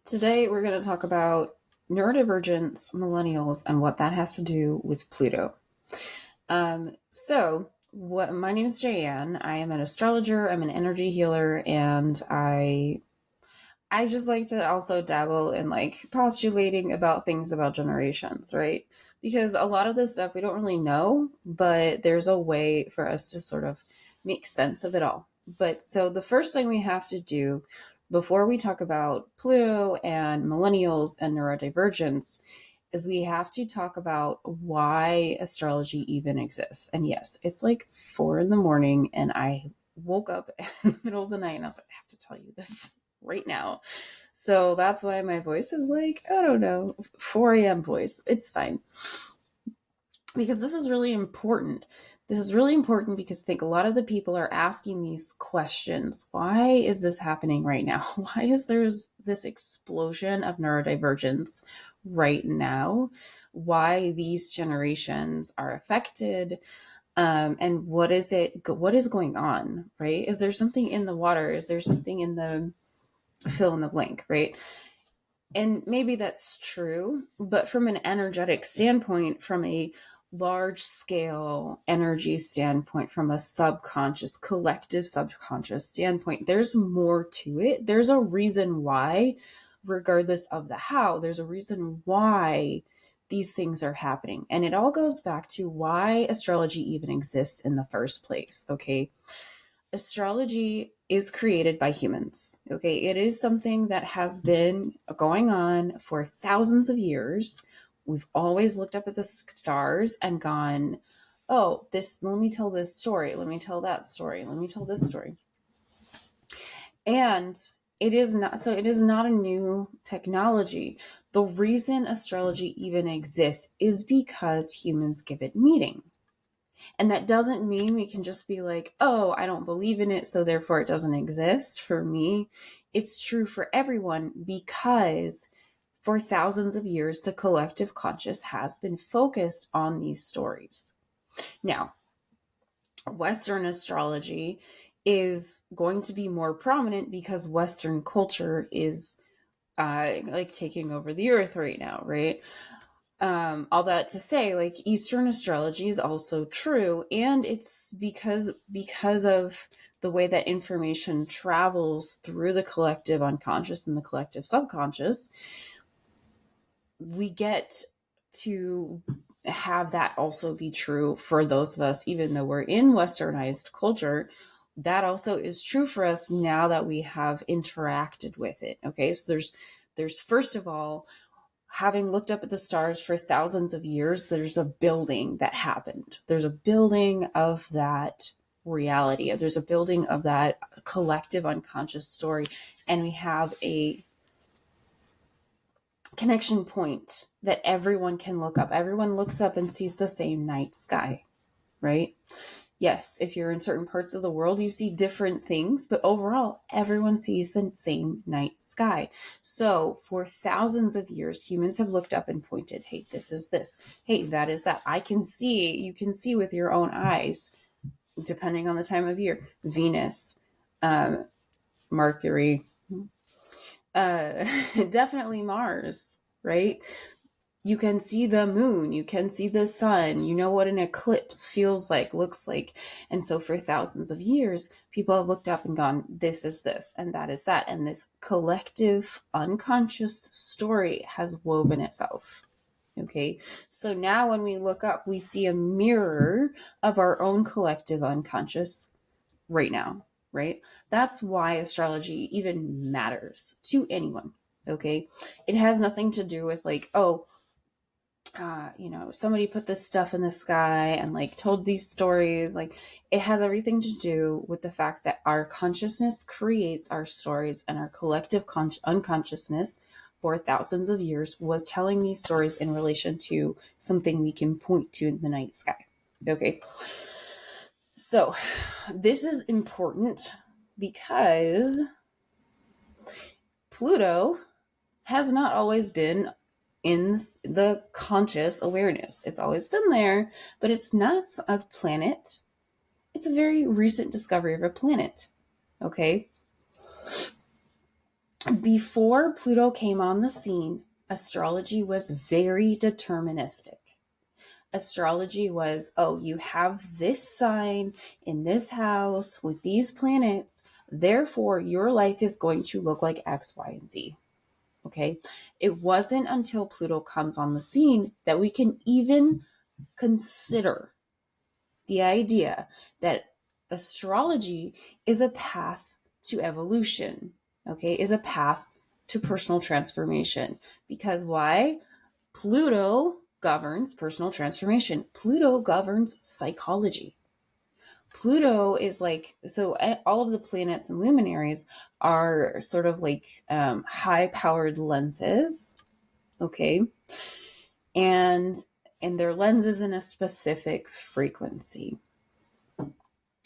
Today, we're going to talk about neurodivergence, millennials, and what that has to do with Pluto. My name is Jayanne. I am an astrologer. I'm an energy healer, and I just like to also dabble in like postulating about things about generations, right? Because a lot of this stuff we don't really know, but there's a way for us to sort of make sense of it all. But so the first thing we have to do before we talk about Pluto and millennials and neurodivergence is we have to talk about why astrology even exists. And yes, it's like 4 a.m. and I woke up in the middle of the night and I was like, I have to tell you this right now. So that's why my voice is like, I don't know, 4 a.m. voice. It's fine. Because this is really important. This is really important because I think a lot of the people are asking these questions. Why is this happening right now? Why is there this explosion of neurodivergence right now? Why these generations are affected? And what is going on, right? Is there something in the water? Is there something in the fill in the blank, right? And maybe that's true, but from an energetic standpoint, from a large scale energy standpoint, from a subconscious, collective subconscious standpoint, there's more to it. There's a reason why, regardless of the how, there's a reason why these things are happening. And it all goes back to why astrology even exists in the first place, okay? Astrology is created by humans. Okay, it is something that has been going on for thousands of years. We've always looked up at the stars and gone, oh, this, let me tell this story. Let me tell that story. Let me tell this story. And it is not a new technology. The reason astrology even exists is because humans give it meaning. And that doesn't mean we can just be like, oh, I don't believe in it, so therefore it doesn't exist. For me, it's true for everyone because for thousands of years, the collective conscious has been focused on these stories. Now, Western astrology is going to be more prominent because Western culture is like taking over the earth right now, right? All that to say, like, Eastern astrology is also true, and it's because of the way that information travels through the collective unconscious and the collective subconscious, we get to have that also be true for those of us, even though we're in westernized culture. That also is true for us now that we have interacted with it. Okay, so there's first of all, having looked up at the stars for thousands of years, there's a building that happened. There's a building of that reality. There's a building of that collective unconscious story. And we have a connection point that everyone can look up. Everyone looks up and sees the same night sky, right? Yes, if you're in certain parts of the world, you see different things, but overall, everyone sees the same night sky. So for thousands of years, humans have looked up and pointed, hey, this is this. Hey, that is that. You can see with your own eyes, depending on the time of year, Venus, Mercury, definitely Mars, right? You can see the moon, you can see the sun, you know what an eclipse feels like, looks like. And so for thousands of years, people have looked up and gone, this is this, and that is that. And this collective unconscious story has woven itself. Okay, so now when we look up, we see a mirror of our own collective unconscious right now, right? That's why astrology even matters to anyone. Okay, it has nothing to do with like, oh, somebody put this stuff in the sky and like told these stories. Like, it has everything to do with the fact that our consciousness creates our stories, and our collective unconsciousness for thousands of years was telling these stories in relation to something we can point to in the night sky. Okay. So this is important because Pluto has not always been in the conscious awareness. It's always been there, but it's not a planet. It's a very recent discovery of a planet. Okay. Before Pluto came on the scene, astrology was very deterministic. Astrology was, oh, you have this sign in this house with these planets, therefore your life is going to look like X, Y, and Z. Okay. It wasn't until Pluto comes on the scene that we can even consider the idea that astrology is a path to evolution, okay, is a path to personal transformation. Because why? Pluto governs personal transformation. Pluto governs psychology. Pluto is like, so all of the planets and luminaries are sort of like high powered lenses, okay? And their lenses in a specific frequency.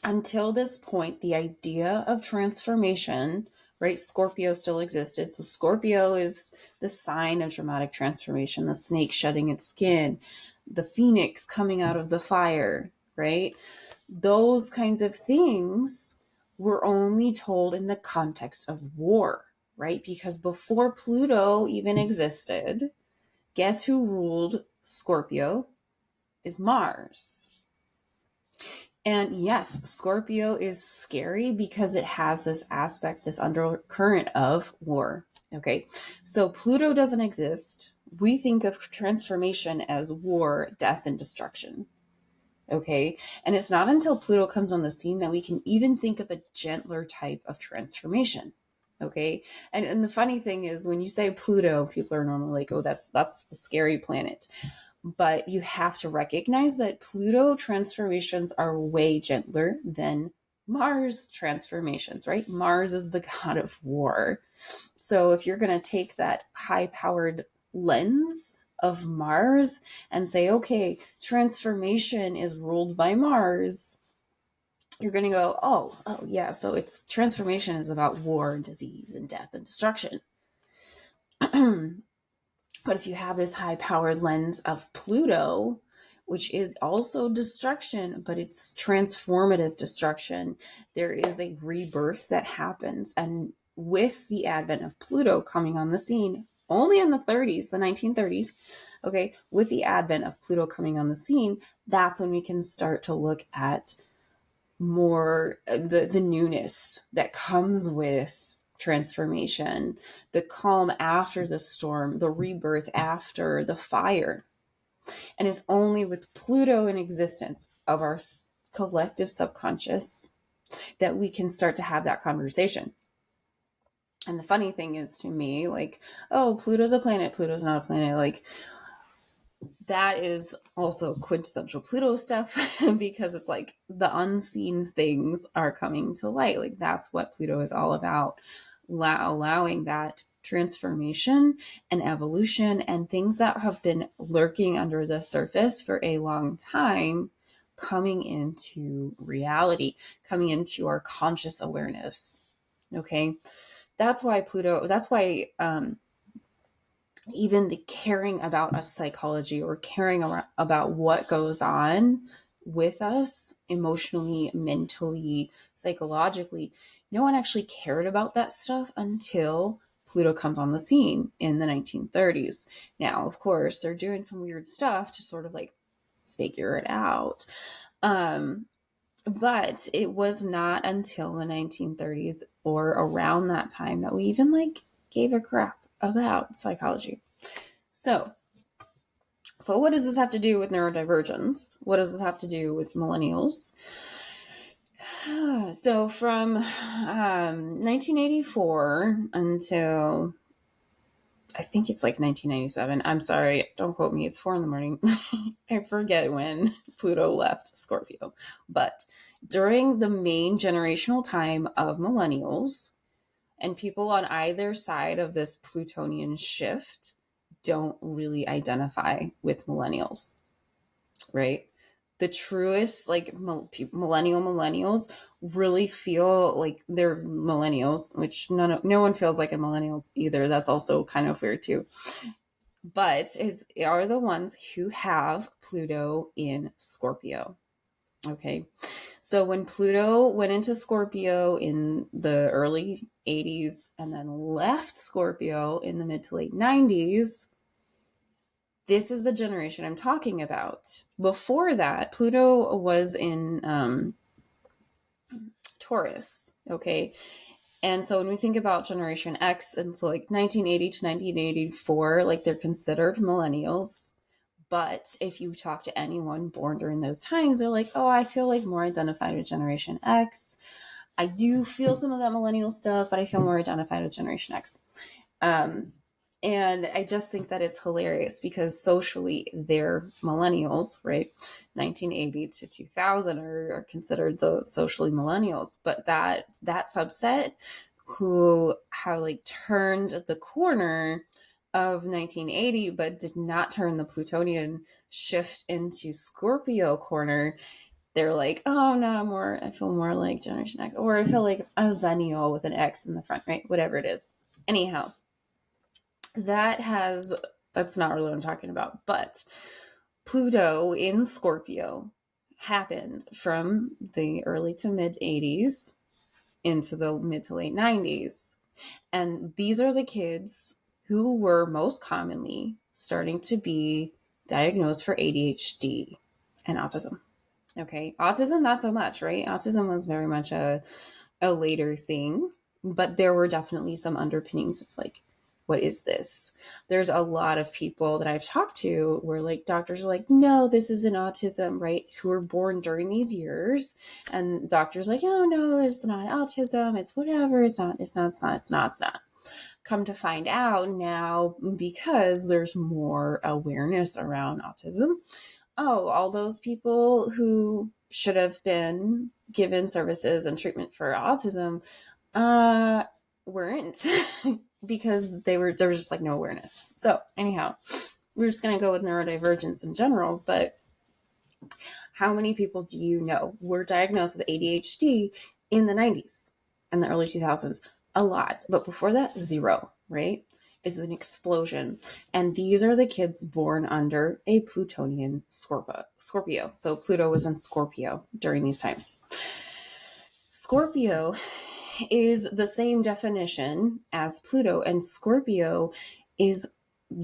Until this point, the idea of transformation, right? Scorpio still existed. So Scorpio is the sign of dramatic transformation, the snake shedding its skin, the phoenix coming out of the fire, right? Those kinds of things were only told in the context of war, right? Because before Pluto even existed, guess who ruled Scorpio? Is Mars. And yes, Scorpio is scary because it has this aspect, this undercurrent of war. Okay, so Pluto doesn't exist. We think of transformation as war, death, and destruction. Okay, and it's not until Pluto comes on the scene that we can even think of a gentler type of transformation. Okay, and the funny thing is, when you say Pluto, people are normally like, oh, that's the scary planet. But you have to recognize that Pluto transformations are way gentler than Mars transformations, right? Mars is the god of war. So if you're going to take that high-powered lens of Mars and say, okay, transformation is ruled by Mars, you're going to go, oh, yeah, so it's transformation is about war and disease and death and destruction. But if you have this high-powered lens of Pluto, which is also destruction, but it's transformative destruction, there is a rebirth that happens. And with the advent of Pluto coming on the scene, only in the 30s, the 1930s, okay, with the advent of Pluto coming on the scene, that's when we can start to look at more the newness that comes with transformation, the calm after the storm, the rebirth after the fire. And it's only with Pluto in existence of our collective subconscious that we can start to have that conversation. And the funny thing is, to me, like, oh, Pluto's a planet, Pluto's not a planet. Like, that is also quintessential Pluto stuff because it's like the unseen things are coming to light. Like, that's what Pluto is all about, allowing that transformation and evolution and things that have been lurking under the surface for a long time coming into reality, coming into our conscious awareness. Okay. That's why even the caring about us psychology or caring about what goes on with us emotionally, mentally, psychologically, no one actually cared about that stuff until Pluto comes on the scene in the 1930s. Now, of course, they're doing some weird stuff to sort of like figure it out. But it was not until the 1930s or around that time that we even like gave a crap about psychology. So, but what does this have to do with neurodivergence? What does this have to do with millennials? So from 1984 until I think it's like 1997. I'm sorry, don't quote me. It's 4 a.m. I forget when Pluto left Scorpio. But during the main generational time of millennials, and people on either side of this Plutonian shift don't really identify with millennials, right? The truest, like, millennials really feel like they're millennials, which no one feels like a millennial either. That's also kind of weird too. But are the ones who have Pluto in Scorpio. Okay. So when Pluto went into Scorpio in the early 80s and then left Scorpio in the mid to late 90s, this is the generation I'm talking about. Before that, Pluto was in Taurus. Okay. And so when we think about Generation X, and so like 1980 to 1984, like they're considered millennials. But if you talk to anyone born during those times, they're like, oh, I feel like more identified with Generation X. I do feel some of that millennial stuff, but I feel more identified with Generation X. Um, and I just think that it's hilarious because socially they're millennials, right? 1980 to 2000 are considered the socially millennials, but that subset who have like turned the corner of 1980 but did not turn the Plutonian shift into Scorpio corner, they're like, oh no, I feel more like Generation X, or I feel like a Zennial with an X in the front, right? Whatever it is. Anyhow, that's not really what I'm talking about, but Pluto in Scorpio happened from the early to mid 80s into the mid to late 90s. And these are the kids who were most commonly starting to be diagnosed for ADHD and autism. Okay. Autism, not so much, right? Autism was very much a later thing, but there were definitely some underpinnings of like, what is this? There's a lot of people that I've talked to where like doctors are like, no, this isn't autism, right? Who were born during these years. And doctors are like, oh no, it's not autism. It's whatever. It's not. Come to find out now, because there's more awareness around autism, all those people who should have been given services and treatment for autism weren't because there was just like no awareness. So anyhow, we're just going to go with neurodivergence in general, but how many people do you know were diagnosed with ADHD in the 90s and the early 2000s? A lot. But before that, zero, right? Is an explosion. And these are the kids born under a Plutonian Scorpio. So Pluto was in Scorpio during these times. Scorpio is the same definition as Pluto, and Scorpio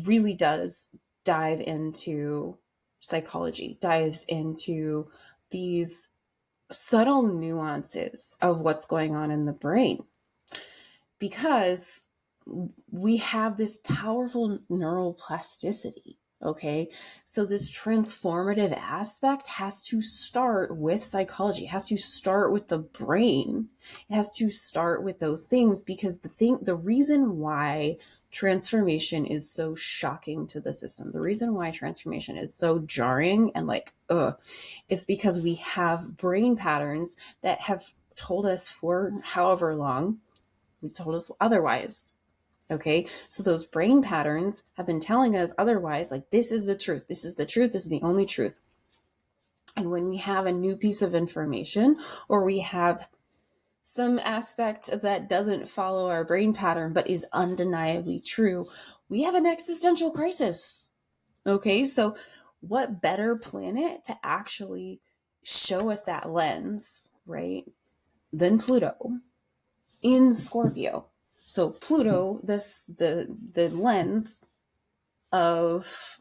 really does dive into psychology, dives into these subtle nuances of what's going on in the brain, because we have this powerful neuroplasticity. Okay. So this transformative aspect has to start with psychology. It has to start with the brain. It has to start with those things, because the reason why transformation is so shocking to the system, the reason why transformation is so jarring and like, is because we have brain patterns that have told us for however long, told us otherwise. Okay, so those brain patterns have been telling us otherwise, like, this is the truth, this is the truth, this is the only truth. And when we have a new piece of information, or we have some aspect that doesn't follow our brain pattern but is undeniably true, we have an existential crisis. Okay, so what better planet to actually show us that lens, right, than Pluto in Scorpio? So Pluto, the lens of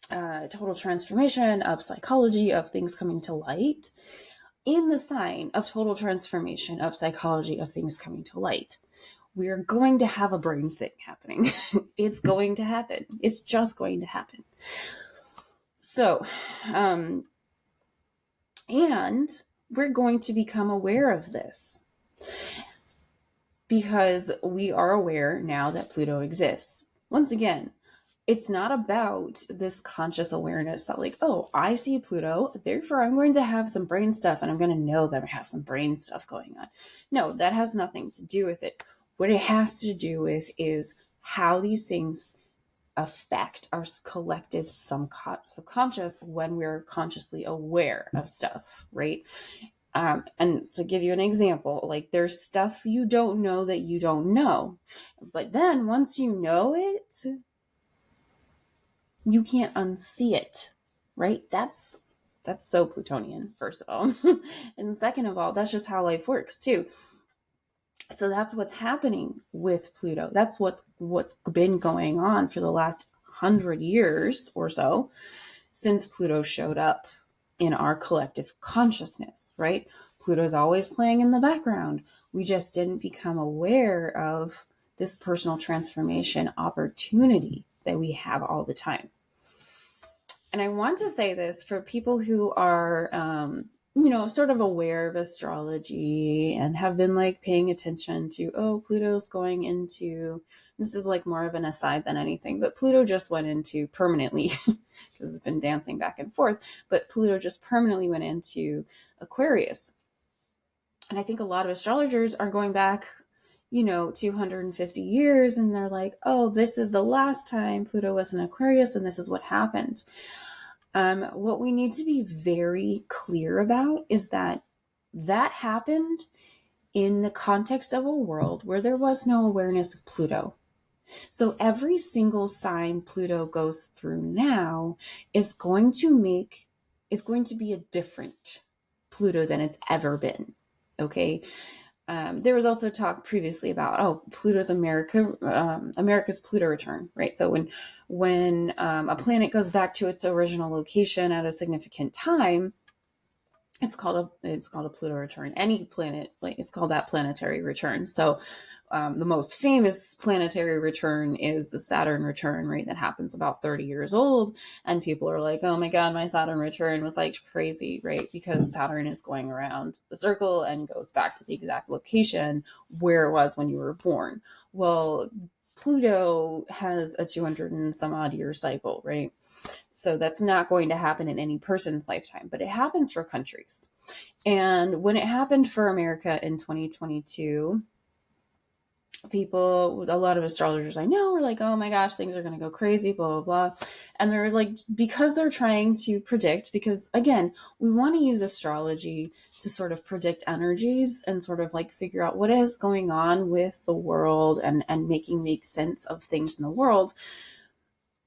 total transformation, of psychology, of things coming to light, in the sign of total transformation, of psychology, of things coming to light. We're going to have a brain thing happening. It's going to happen. It's just going to happen. So, and we're going to become aware of this, because we are aware now that Pluto exists. Once again, it's not about this conscious awareness that like, oh, I see Pluto, therefore I'm going to have some brain stuff and I'm going to know that I have some brain stuff going on. No, that has nothing to do with it. What it has to do with is how these things affect our collective subconscious when we're consciously aware of stuff, right? And to give you an example, like, there's stuff you don't know that you don't know. But then once you know it, you can't unsee it, right? That's That's so Plutonian, first of all. And second of all, that's just how life works too. So that's what's happening with Pluto. That's what's been going on for the last 100 years or so since Pluto showed up in our collective consciousness, right? Pluto's always playing in the background. We just didn't become aware of this personal transformation opportunity that we have all the time. And I want to say this for people who are, sort of aware of astrology and have been like paying attention to, oh, Pluto's going into, this is like more of an aside than anything, but Pluto just went into permanently, because it's been dancing back and forth, but Pluto just permanently went into Aquarius. And I think a lot of astrologers are going back 250 years, and they're like, oh, this is the last time Pluto was in Aquarius, and this is what happened. What we need to be very clear about is that happened in the context of a world where there was no awareness of Pluto. So every single sign Pluto goes through now is going to be a different Pluto than it's ever been. Okay. There was also talk previously about, Pluto's America's Pluto return, right? So when a planet goes back to its original location at a significant time, it's called a Pluto return. Any planet, it's called that planetary return. So the most famous planetary return is the Saturn return, right? That happens about 30 years old. And people are like, oh my God, my Saturn return was like crazy, right? Because Saturn is going around the circle and goes back to the exact location where it was when you were born. Well, Pluto has a 200 and some odd year cycle, right? So that's not going to happen in any person's lifetime, but it happens for countries. And when it happened for America in 2022, a lot of astrologers I know were like, oh my gosh, things are going to go crazy, blah, blah, blah. And they're like, because they're trying to predict, because again, we want to use astrology to sort of predict energies and sort of like figure out what is going on with the world and make sense of things in the world.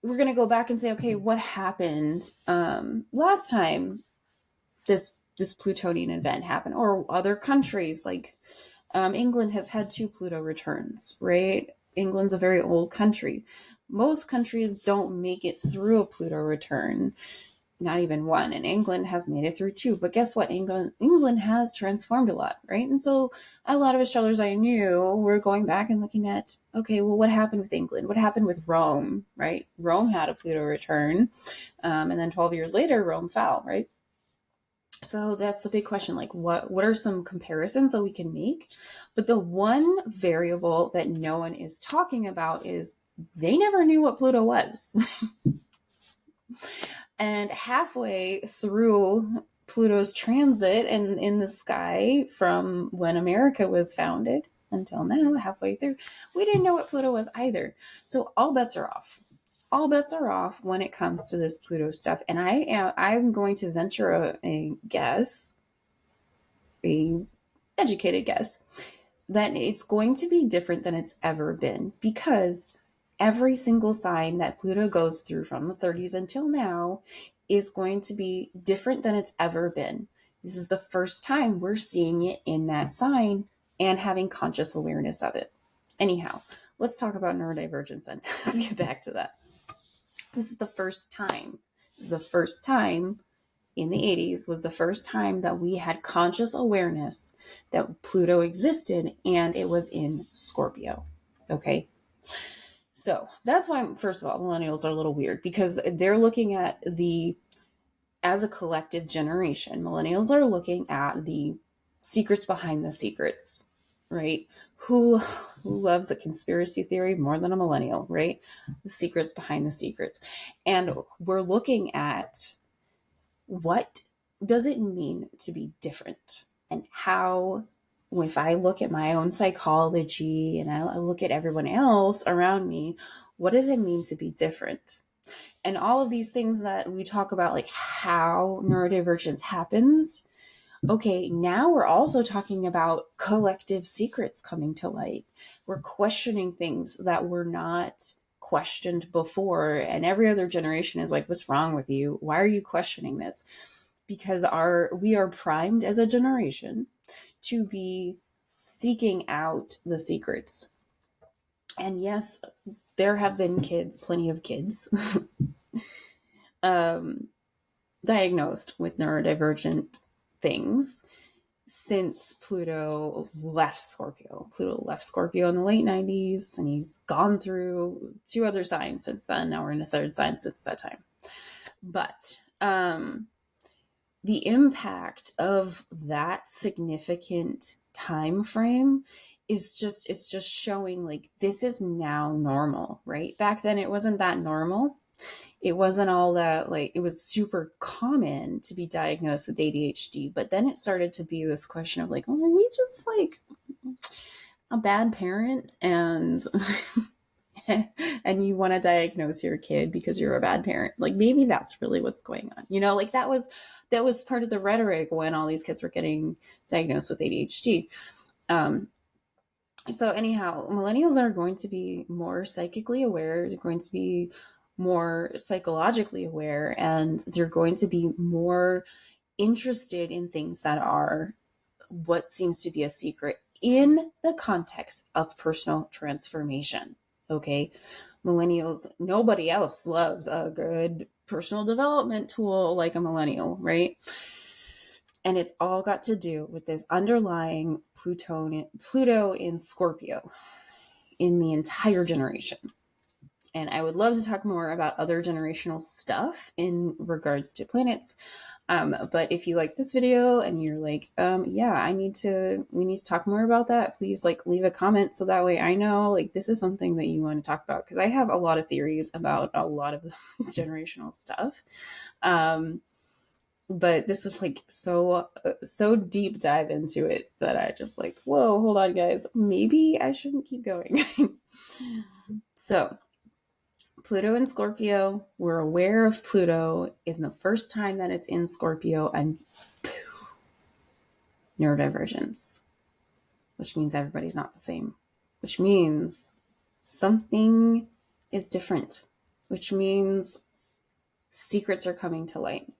We're going to go back and say, okay, what happened last time this Plutonian event happened, or other countries like England has had 2 Pluto returns, right? England's a very old country. Most countries don't make it through a Pluto return, not even one, and England has made it through 2. But guess what? England has transformed a lot, right? And so a lot of astrologers I knew were going back and looking at, okay, well, what happened with England? What happened with Rome, right? Rome had a Pluto return, and then 12 years later, Rome fell, right? So that's the big question, like what are some comparisons that we can make? But the one variable that no one is talking about is they never knew what Pluto was. And halfway through Pluto's transit and in the sky from when America was founded until now, halfway through, we didn't know what Pluto was either. So all bets are off. All bets are off when it comes to this Pluto stuff. And I'm going to venture a guess, a educated guess, that it's going to be different than it's ever been, because every single sign that Pluto goes through from the 30s until now is going to be different than it's ever been. This is the first time we're seeing it in that sign and having conscious awareness of it. Anyhow, let's talk about neurodivergence and let's get back to that. This is the first time. The first time in the 80s was the first time that we had conscious awareness that Pluto existed, and it was in Scorpio. Okay. So that's why, first of all, millennials are a little weird, because they're looking at as a collective generation, millennials are looking at the secrets behind the secrets, right? Who loves a conspiracy theory more than a millennial, right? The secrets behind the secrets. And we're looking at, what does it mean to be different? And how, if I look at my own psychology and I look at everyone else around me, what does it mean to be different? And all of these things that we talk about, like how neurodivergence happens. Okay, now we're also talking about collective secrets coming to light. We're questioning things that were not questioned before. And every other generation is like, what's wrong with you? Why are you questioning this? because we are primed as a generation to be seeking out the secrets. And yes, there have been plenty of kids, diagnosed with neurodivergent things since Pluto left Scorpio. Pluto left Scorpio in the late 90s, and he's gone through 2 other signs since then. Now we're in a 3rd sign since that time. But the impact of that significant time frame is it's just showing like this is now normal, right? Back then it wasn't that normal. It wasn't all that, like, it was super common to be diagnosed with ADHD, but then it started to be this question of like, well, are we just like a bad parent and and you want to diagnose your kid because you're a bad parent? Like, maybe that's really what's going on, like that was part of the rhetoric when all these kids were getting diagnosed with ADHD. So anyhow, millennials are going to be more psychically aware. They're going to be more psychologically aware, and they're going to be more interested in things that are what seems to be a secret in the context of personal transformation. Okay. Millennials, nobody else loves a good personal development tool like a millennial, right? And it's all got to do with this underlying Pluto in Scorpio in the entire generation. And I would love to talk more about other generational stuff in regards to planets. But if you like this video and you're like, yeah, we need to talk more about that, please like leave a comment so that way I know like this is something that you want to talk about, because I have a lot of theories about a lot of the generational stuff. But this was like so deep dive into it that I just like, whoa, hold on guys, maybe I shouldn't keep going. So Pluto in Scorpio, we're aware of Pluto in the first time that it's in Scorpio, and neurodivergence, which means everybody's not the same, which means something is different, which means secrets are coming to light.